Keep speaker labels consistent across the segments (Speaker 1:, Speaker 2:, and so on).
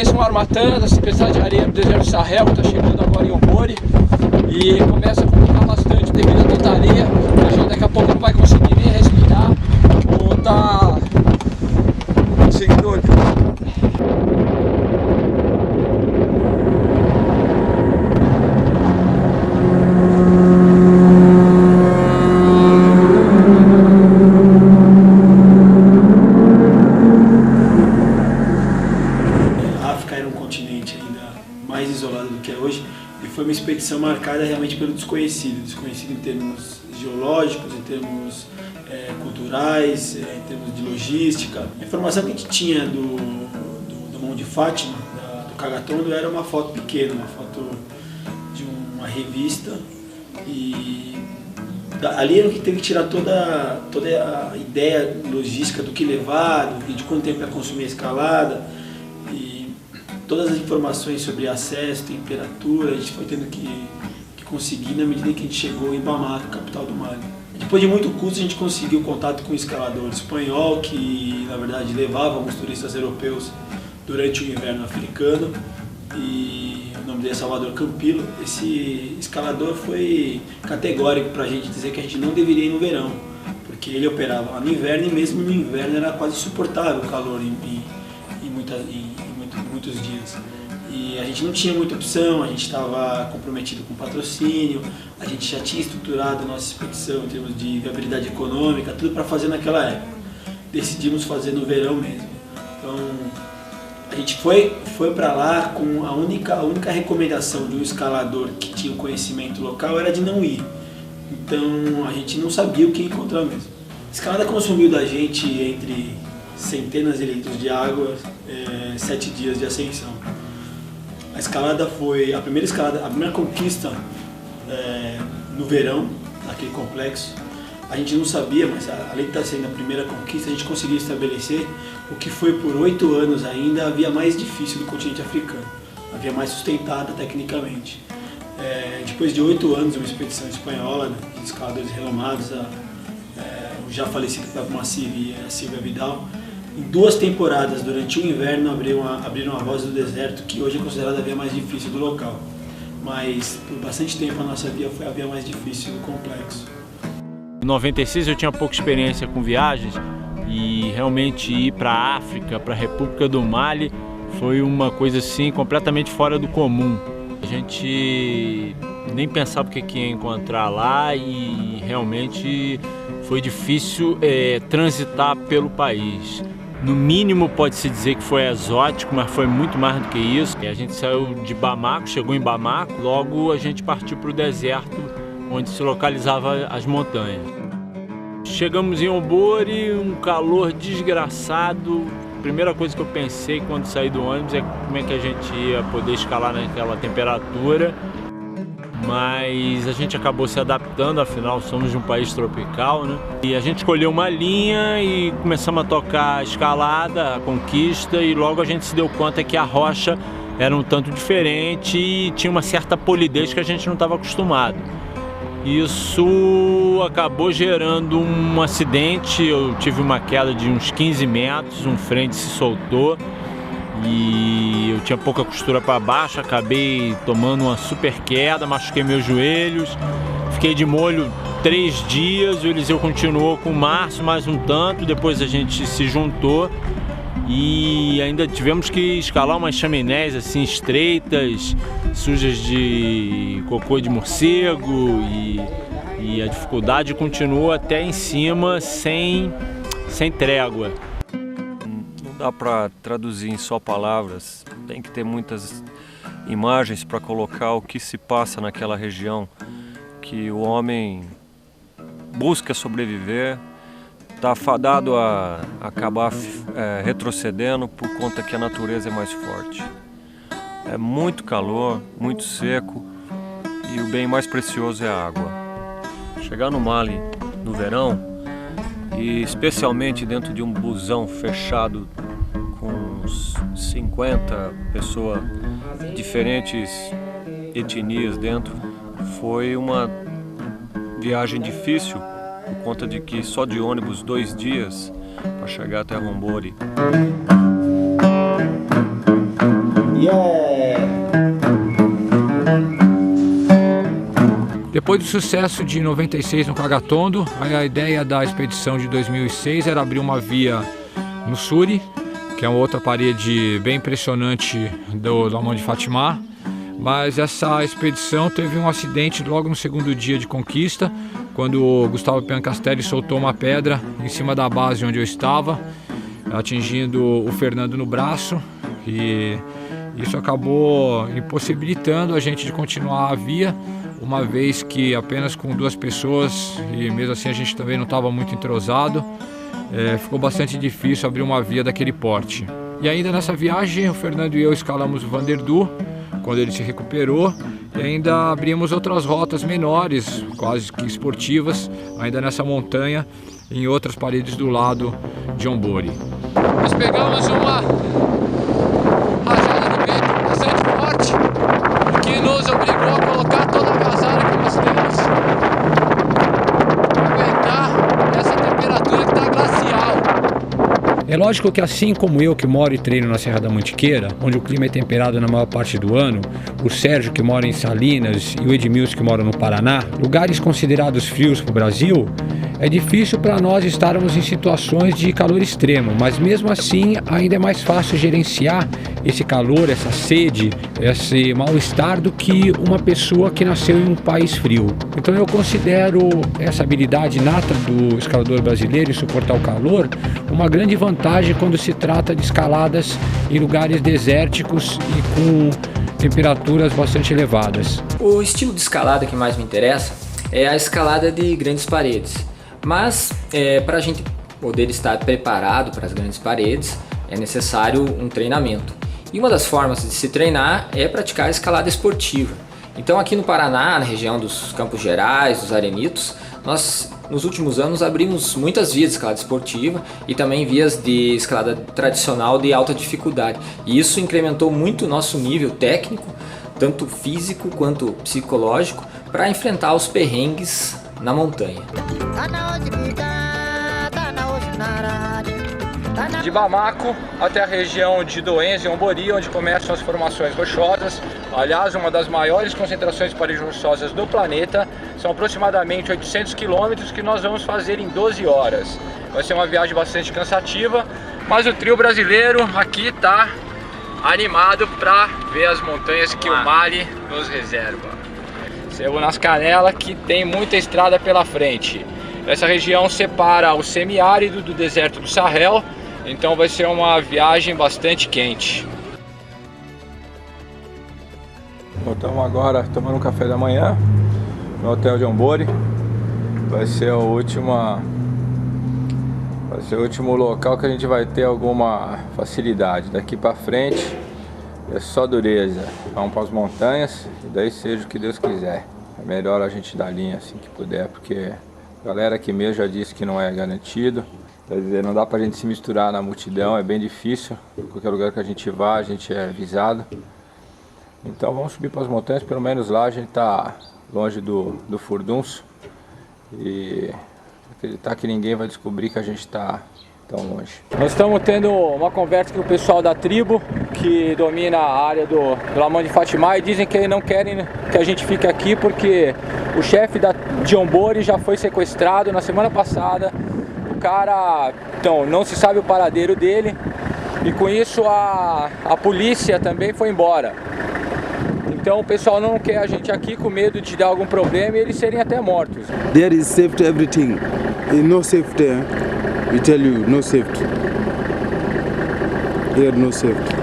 Speaker 1: Cresce um armatã da tempestade de areia do deserto do Sahel, que está chegando agora em Ombori, e começa a complicar bastante devido a tanta areia. A gente daqui a pouco não vai conseguir nem respirar ou tá conseguindo olhar.
Speaker 2: Mais isolado do que é hoje, e foi uma expedição marcada realmente pelo desconhecido em termos geológicos, em termos culturais, em termos de logística. A informação que a gente tinha do Monte Fátima, do Cagatondo, era uma foto pequena, uma foto de uma revista, e ali era que teve que tirar toda a ideia logística do que levar, de quanto tempo ia consumir a escalada. Todas as informações sobre acesso, temperatura, a gente foi tendo que conseguir na medida que a gente chegou em Bamako, capital do Mali. Depois de muito custo, a gente conseguiu contato com um escalador espanhol que, na verdade, levava alguns turistas europeus durante o inverno africano, e o nome dele é Salvador Campilo. Esse escalador foi categórico para a gente dizer que a gente não deveria ir no verão, porque ele operava lá no inverno, e mesmo no inverno era quase insuportável o calor em muitos dias. E a gente não tinha muita opção, a gente estava comprometido com patrocínio, a gente já tinha estruturado a nossa expedição em termos de viabilidade econômica, tudo para fazer naquela época. Decidimos fazer no verão mesmo. Então a gente foi para lá com a única recomendação de um escalador que tinha um conhecimento local era de não ir. Então a gente não sabia o que encontrar mesmo. A escalada consumiu da gente entre centenas de litros de água, 7 dias de ascensão. A escalada foi a primeira conquista no verão, naquele complexo. A gente não sabia, mas além de estar sendo a primeira conquista, a gente conseguiu estabelecer o que foi por 8 anos ainda a via mais difícil do continente africano, a via mais sustentada tecnicamente. Depois de 8 anos de uma expedição espanhola, né, de escaladores renomados, o já falecido Fábio Massif e a Silvia Vidal, em 2 temporadas, durante o inverno, abriram a Voz do Deserto, que hoje é considerada a via mais difícil do local. Mas por bastante tempo a nossa via foi a via mais difícil do complexo.
Speaker 3: Em 96 eu tinha pouca experiência com viagens, e realmente ir para a África, para a República do Mali, foi uma coisa assim completamente fora do comum. A gente nem pensava o que ia encontrar lá, e realmente foi difícil transitar pelo país. No mínimo pode-se dizer que foi exótico, mas foi muito mais do que isso. A gente saiu de Bamako, chegou em Bamako, logo a gente partiu para o deserto, onde se localizavam as montanhas. Chegamos em Ombori, um calor desgraçado. A primeira coisa que eu pensei quando saí do ônibus é como é que a gente ia poder escalar naquela temperatura. Mas a gente acabou se adaptando, afinal somos de um país tropical, né? E a gente escolheu uma linha e começamos a tocar a escalada, a conquista, e logo a gente se deu conta que a rocha era um tanto diferente e tinha uma certa polidez que a gente não estava acostumado. Isso acabou gerando um acidente. Eu tive uma queda de uns 15 metros, um frente se soltou e eu tinha pouca costura para baixo, acabei tomando uma super queda, machuquei meus joelhos, fiquei de molho 3 dias. O Eliseu continuou com o Márcio mais um tanto, depois a gente se juntou e ainda tivemos que escalar umas chaminés assim estreitas, sujas de cocô de morcego, e a dificuldade continuou até em cima sem trégua.
Speaker 4: Não dá para traduzir em só palavras, tem que ter muitas imagens para colocar o que se passa naquela região, que o homem busca sobreviver, está fadado a acabar retrocedendo por conta que a natureza é mais forte. É muito calor, muito seco, e o bem mais precioso é a água. Chegar no Mali no verão, e especialmente dentro de um busão fechado com uns 50 pessoas, diferentes etnias dentro, foi uma viagem difícil, por conta de que só de ônibus 2 dias para chegar até Ombori.
Speaker 1: Depois do sucesso de 96 no Cagatondo, a ideia da expedição de 2006 era abrir uma via no Suri, que é uma outra parede bem impressionante do Lamão de Fatimá. Mas essa expedição teve um acidente logo no segundo dia de conquista, quando o Gustavo Piancastelli soltou uma pedra em cima da base onde eu estava, atingindo o Fernando no braço, e isso acabou impossibilitando a gente de continuar a via, uma vez que apenas com 2 pessoas, e mesmo assim a gente também não estava muito entrosado, ficou bastante difícil abrir uma via daquele porte. E ainda nessa viagem, o Fernando e eu escalamos o Vanderdu, quando ele se recuperou, e ainda abrimos outras rotas menores, quase que esportivas, ainda nessa montanha, em outras paredes do lado de Ombori. Nós pegamos uma rajada de vento bastante forte, que nos obrigou a colocar toda a agasalho que nós temos para aguentar essa temperatura que está glacial. É lógico que assim como eu que moro e treino na Serra da Mantiqueira, onde o clima é temperado na maior parte do ano, o Sérgio que mora em Salinas e o Edmilson que mora no Paraná, lugares considerados frios para o Brasil, é difícil para nós estarmos em situações de calor extremo, mas mesmo assim ainda é mais fácil gerenciar esse calor, essa sede, esse mal-estar do que uma pessoa que nasceu em um país frio. Então eu considero essa habilidade inata do escalador brasileiro em suportar o calor uma grande vantagem quando se trata de escaladas em lugares desérticos e com temperaturas bastante elevadas.
Speaker 5: O estilo de escalada que mais me interessa é a escalada de grandes paredes. Mas para a gente poder estar preparado para as grandes paredes é necessário um treinamento. E uma das formas de se treinar é praticar a escalada esportiva. Então aqui no Paraná, na região dos Campos Gerais, dos Arenitos, nós nos últimos anos abrimos muitas vias de escalada esportiva e também vias de escalada tradicional de alta dificuldade. E isso incrementou muito o nosso nível técnico, tanto físico quanto psicológico, para enfrentar os perrengues na montanha.
Speaker 1: De Bamako até a região de Doense e Ombori, onde começam as formações rochosas. Aliás, uma das maiores concentrações de paredes rochosas do planeta. São aproximadamente 800 quilômetros que nós vamos fazer em 12 horas. Vai ser uma viagem bastante cansativa, mas o trio brasileiro aqui está animado para ver as montanhas que o Mali nos reserva. Sebo nas Canelas, que tem muita estrada pela frente. Essa região separa o semiárido do deserto do Sahel, então vai ser uma viagem bastante quente.
Speaker 3: Estamos agora tomando um café da manhã no hotel de Ombori. Vai ser o último local que a gente vai ter alguma facilidade. Daqui para frente é só dureza. Vamos para as montanhas e daí seja o que Deus quiser. É melhor a gente dar linha assim que puder, porque a galera aqui mesmo já disse que não é garantido. Quer dizer, não dá pra gente se misturar na multidão, é bem difícil. Em qualquer lugar que a gente vá, a gente é avisado. Então vamos subir para as montanhas, pelo menos lá a gente tá longe do furdunço. E acreditar que ninguém vai descobrir que a gente tá tão longe.
Speaker 1: Nós estamos tendo uma conversa com o pessoal da tribo que domina a área do Lamão de Fatimá e dizem que não querem que a gente fique aqui porque o chefe de Ombori já foi sequestrado na semana passada. O cara, então, não se sabe o paradeiro dele e com isso a polícia também foi embora. Então o pessoal não quer a gente aqui com medo de dar algum problema e eles serem até mortos.
Speaker 6: There is safety everything. No safety. We tell you, no safety. Here, no safety.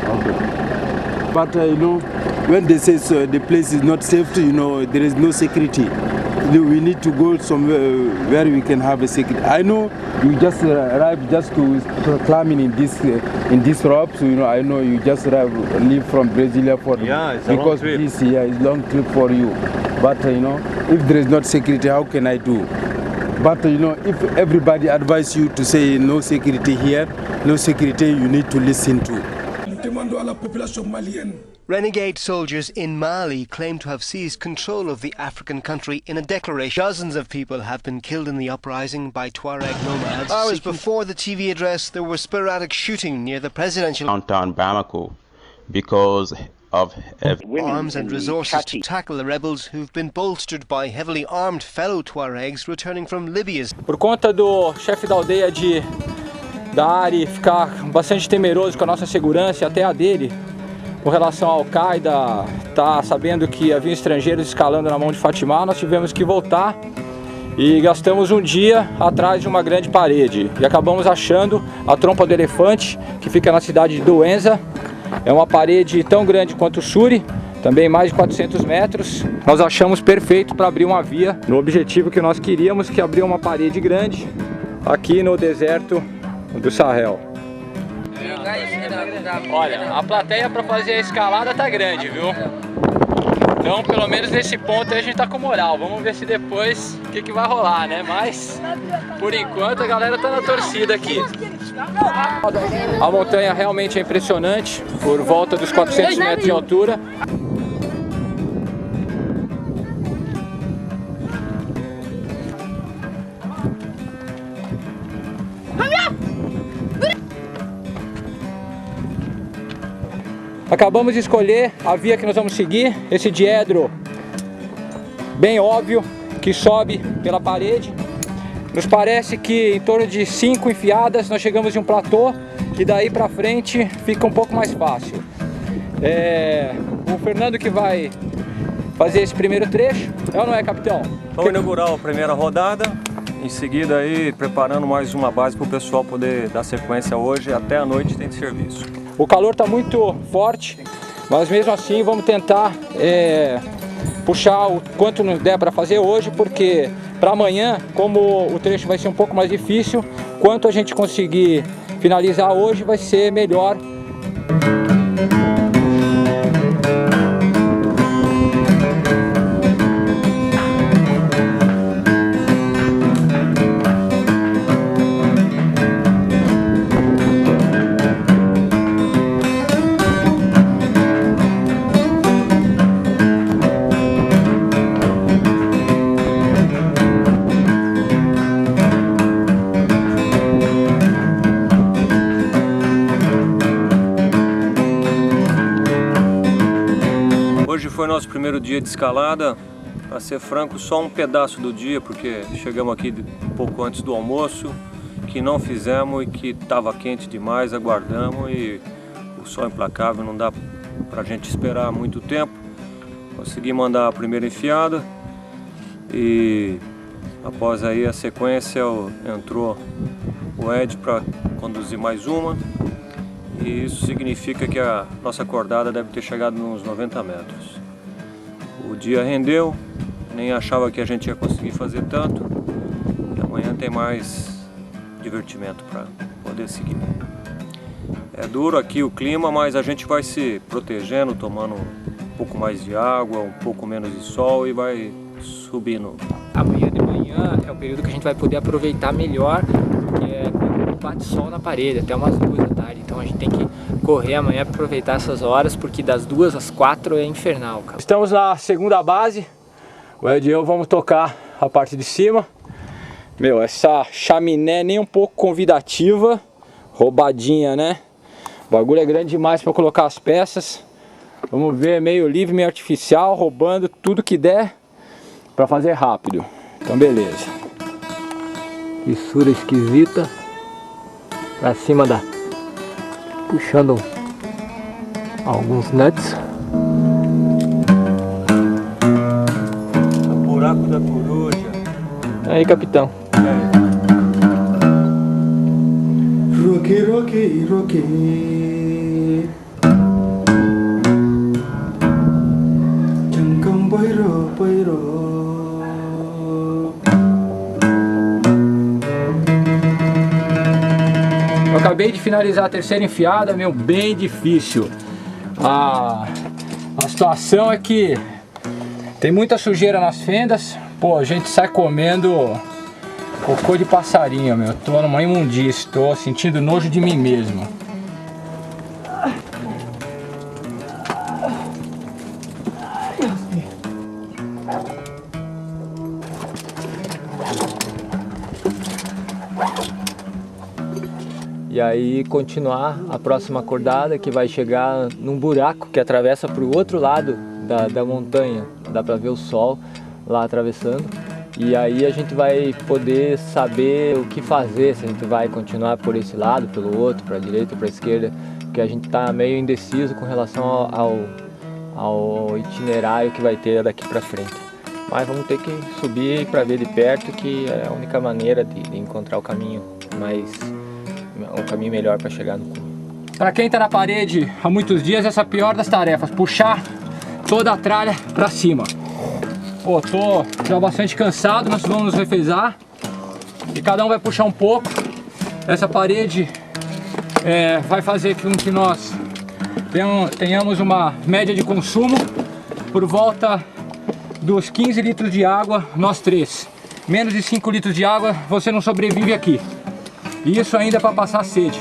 Speaker 6: Okay. But you know, when they say so, the place is not safe, you know, there is no security. We need to go somewhere where we can have a security. I know you just arrived just to climbing in this rope, so you know I know you just leave from Brasilia for
Speaker 3: it's
Speaker 6: because
Speaker 3: a long trip.
Speaker 6: This is long trip for you. But you know, if there is not security, how can I do? But you know, if everybody advise you to say no security here, no security, you need to listen to.
Speaker 7: Nous demandons à la population malienne Renegade soldiers in Mali claim to have seized control of the African country in a declaration. Dozens of people have been killed in the uprising by Tuareg nomads. Hours before the TV address, there was sporadic shooting near the presidential
Speaker 8: downtown Bamako because of
Speaker 7: arms and resources to tackle the rebels who've been bolstered by heavily armed fellow Tuaregs returning from Libya's.
Speaker 1: Por conta do chefe da aldeia de Dari ficar bastante temeroso com a nossa segurança e até a dele, com relação ao Al-Qaeda, tá sabendo que havia estrangeiros escalando na mão de Fatimah, nós tivemos que voltar e gastamos um dia atrás de uma grande parede e acabamos achando a trompa do elefante, que fica na cidade de Douenza. É uma parede tão grande quanto o Suri, também mais de 400 metros. Nós achamos perfeito para abrir uma via no objetivo que nós queríamos, que é abrir uma parede grande aqui no deserto do Sahel. Olha, a plateia para fazer a escalada tá grande, viu? Então, pelo menos nesse ponto aí a gente tá com moral. Vamos ver se depois o que vai rolar, né? Mas, por enquanto, a galera tá na torcida aqui. A montanha realmente é impressionante, por volta dos 400 metros de altura. Acabamos de escolher a via que nós vamos seguir, esse diedro bem óbvio, que sobe pela parede. Nos parece que em torno de 5 enfiadas nós chegamos em um platô e daí pra frente fica um pouco mais fácil. O Fernando que vai fazer esse primeiro trecho, é ou não é, capitão?
Speaker 4: Vamos inaugurar a primeira rodada, em seguida aí preparando mais uma base para o pessoal poder dar sequência hoje, até a noite tem de serviço.
Speaker 1: O calor está muito forte, mas mesmo assim vamos tentar puxar o quanto nos der para fazer hoje, porque para amanhã, como o trecho vai ser um pouco mais difícil, quanto a gente conseguir finalizar hoje vai ser melhor.
Speaker 4: Hoje foi nosso primeiro dia de escalada, para ser franco, só um pedaço do dia, porque chegamos aqui um pouco antes do almoço, que não fizemos e que estava quente demais, aguardamos e o sol implacável, não dá para a gente esperar muito tempo. Consegui mandar a primeira enfiada e após aí a sequência entrou o Ed para conduzir mais uma. E isso significa que a nossa cordada deve ter chegado nos 90 metros. O dia rendeu, nem achava que a gente ia conseguir fazer tanto. E amanhã tem mais divertimento para poder seguir. É duro aqui o clima, mas a gente vai se protegendo, tomando um pouco mais de água, um pouco menos de sol e vai subindo.
Speaker 5: Amanhã de manhã é o período que a gente vai poder aproveitar melhor, que é quando bate sol na parede, até umas 2 da tarde. Então a gente tem que correr amanhã para aproveitar essas horas, porque das 2 às 4 é infernal, cara.
Speaker 1: Estamos na segunda base, o Ed e eu vamos tocar a parte de cima. Meu, essa chaminé nem um pouco convidativa, roubadinha, né? O bagulho é grande demais para colocar as peças. Vamos ver, meio livre, meio artificial, roubando tudo que der para fazer rápido. Então beleza. Fissura esquisita pra cima da... puxando alguns nuts.
Speaker 4: O buraco da coruja.
Speaker 1: Aí, capitão.
Speaker 6: Roque, roque, roque. Chancam poiro, poiro.
Speaker 1: Eu acabei de finalizar a terceira enfiada, meu, bem difícil. A situação é que tem muita sujeira nas fendas. Pô, a gente sai comendo cocô de passarinho, meu. Tô numa imundície, tô sentindo nojo de mim mesmo.
Speaker 5: e aí continuar a próxima acordada, que vai chegar num buraco que atravessa para o outro lado da montanha. Dá para ver o sol lá atravessando. E aí a gente vai poder saber o que fazer, se a gente vai continuar por esse lado, pelo outro, para a direita ou para a esquerda, porque a gente está meio indeciso com relação ao itinerário que vai ter daqui para frente. Mas vamos ter que subir para ver de perto, que é a única maneira de encontrar o caminho melhor para chegar no cume.
Speaker 1: Para quem está na parede há muitos dias, essa é a pior das tarefas, puxar toda a tralha para cima. Pô, tô já bastante cansado, nós vamos nos revezar e cada um vai puxar um pouco. Essa parede vai fazer com que nós tenhamos uma média de consumo por volta dos 15 litros de água, nós três. Menos de 5 litros de água você não sobrevive aqui. E isso ainda é para passar sede.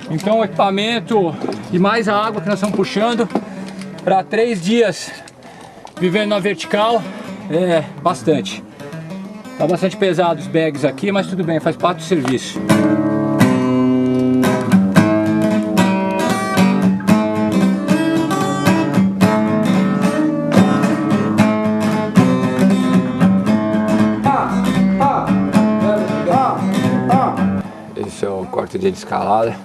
Speaker 1: Então o equipamento e mais a água que nós estamos puxando para 3 dias vivendo na vertical é bastante. Tá bastante pesado os bags aqui, mas tudo bem, faz parte do serviço.
Speaker 5: Esse é o quarto dia de escalada.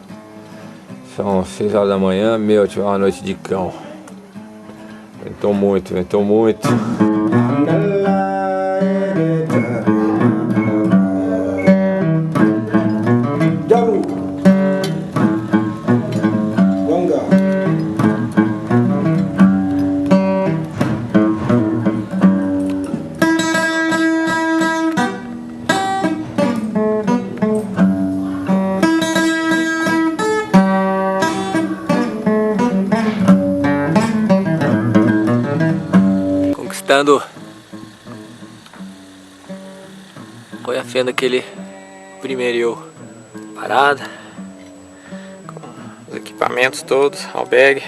Speaker 5: São 6 horas da manhã, tive uma noite de cão. Ventou muito, ventou muito. Foi a fenda que ele primeiro parada, com os equipamentos todos, ao bag.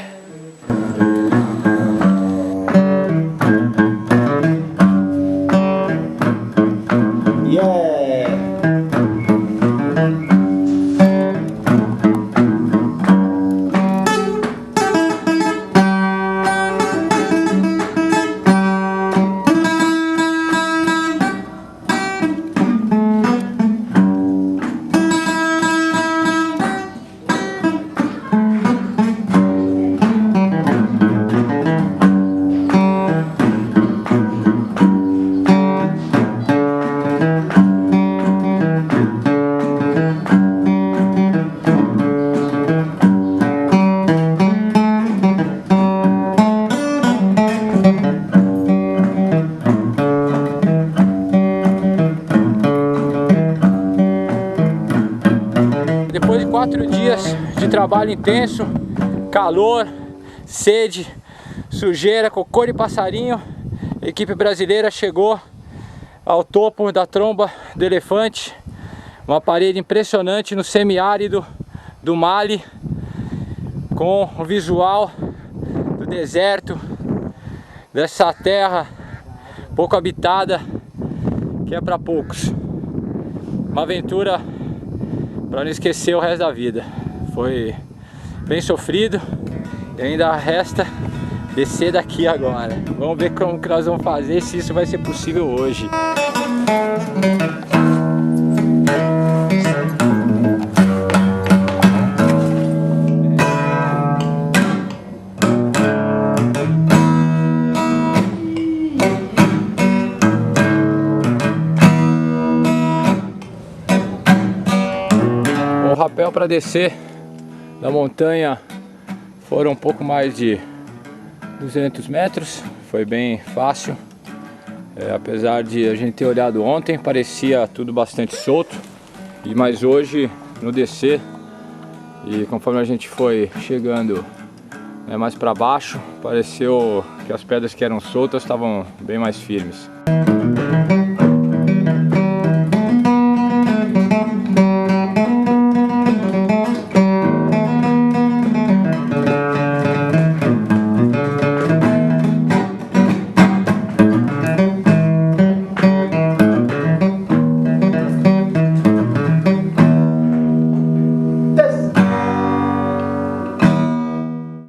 Speaker 1: Depois de 4 dias de trabalho intenso, calor, sede, sujeira, cocô de passarinho, a equipe brasileira chegou ao topo da tromba do elefante, uma parede impressionante no semiárido do Mali, com o visual do deserto, dessa terra pouco habitada, que é para poucos. Uma aventura para não esquecer o resto da vida. Foi bem sofrido e ainda resta descer daqui agora. Vamos ver como que nós vamos fazer, se isso vai ser possível hoje. O rapel para descer da montanha foram um pouco mais de 200 metros, foi bem fácil. Apesar de a gente ter olhado ontem, parecia tudo bastante solto, mas hoje no descer, e conforme a gente foi chegando mais para baixo, pareceu que as pedras que eram soltas estavam bem mais firmes.